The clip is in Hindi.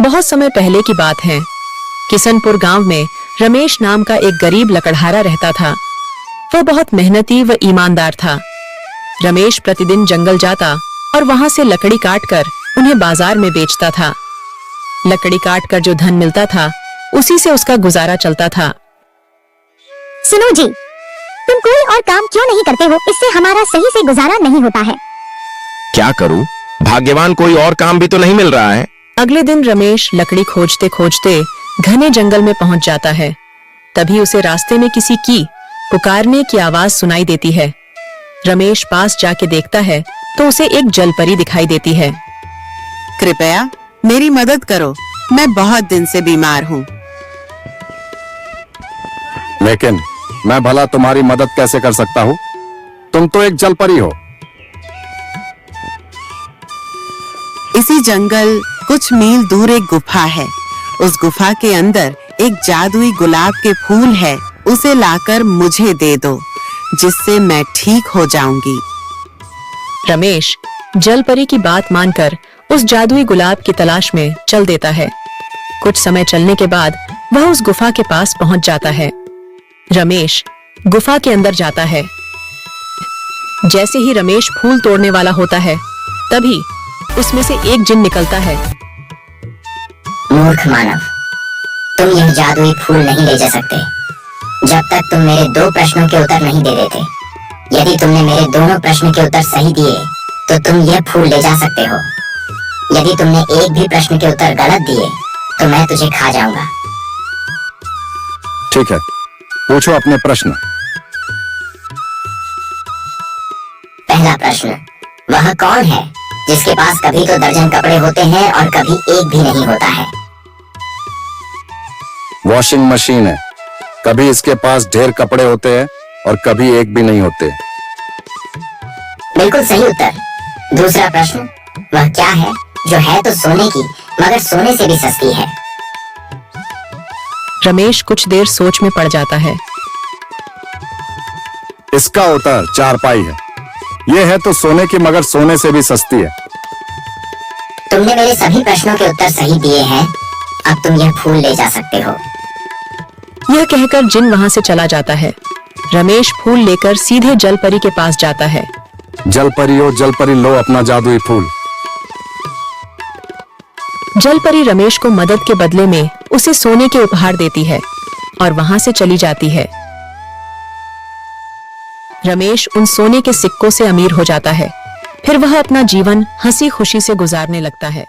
बहुत समय पहले की बात है। किशनपुर गांव में रमेश नाम का एक गरीब लकड़हारा रहता था। वह बहुत मेहनती व ईमानदार था। रमेश प्रतिदिन जंगल जाता और वहां से लकड़ी काटकर उन्हें बाजार में बेचता था। लकड़ी काटकर जो धन मिलता था उसी से उसका गुजारा चलता था। सुनो जी, तुम कोई और काम क्यों नहीं करते हो? इससे हमारा सही से गुजारा नहीं होता है। क्या करूं? भाग्यवान कोई और काम भी तो नहीं मिल रहा है। अगले दिन रमेश लकड़ी खोजते खोजते घने जंगल में पहुंच जाता है। तभी उसे रास्ते में किसी की पुकारने की आवाज सुनाई देती है। रमेश पास जाके देखता है तो उसे एक जलपरी दिखाई देती है। कृपया मेरी मदद करो, मैं बहुत दिन से बीमार हूँ। लेकिन मैं भला तुम्हारी मदद कैसे कर सकता हूँ? तुम तो एक जलपरी हो। इसी जंगल कुछ मील दूर एक गुफा है। उस गुफा के अंदर एक जादुई गुलाब के फूल है। उसे लाकर मुझे दे दो, जिससे मैं ठीक हो जाऊंगी। रमेश जलपरी की बात मानकर उस जादुई गुलाब की तलाश में चल देता है। कुछ समय चलने के बाद वह उस गुफा के पास पहुंच जाता है। रमेश गुफा के अंदर जाता है। जैसे ही रमेश फूल तोड़ने वाला होता है, तभी उसमें से एक जिन निकलता है। मूर्ख मानव, तुम यह जादुई फूल नहीं ले जा सकते जब तक तुम मेरे 2 प्रश्नों के उत्तर नहीं दे देते। यदि तुमने मेरे दोनों प्रश्न के उत्तर सही दिए तो तुम यह फूल ले जा सकते हो। यदि तुमने एक भी प्रश्न के उत्तर गलत दिए तो मैं तुझे खा जाऊंगा। ठीक है, पूछो अपने प्रश्न। पहला प्रश्न, वह कौन है जिसके पास कभी तो दर्जन कपड़े होते हैं और कभी एक भी नहीं होता है? वॉशिंग मशीन है। कभी इसके पास ढेर कपड़े होते हैं और कभी एक भी नहीं होते। बिल्कुल सही उत्तर। दूसरा प्रश्न, वह क्या है जो है तो सोने की मगर सोने से भी सस्ती है? रमेश कुछ देर सोच में पड़ जाता है। इसका उत्तर चारपाई है। यह है तो सोने की मगर सोने से भी सस्ती है। तुमने मेरे सभी प्रश्नों के उत्तर सही दिए हैं। अब तुम यह फूल ले जा सकते हो। यह कहकर जिन वहां से चला जाता है। रमेश फूल लेकर सीधे जलपरी के पास जाता है। जलपरी ओ जलपरी, लो अपना जादुई फूल। जलपरी रमेश को मदद के बदले में उसे सोने के उपहार देती है और वहां से चली जाती है। रमेश उन सोने के सिक्कों से अमीर हो जाता है। फिर वह अपना जीवन हंसी खुशी से गुजारने लगता है।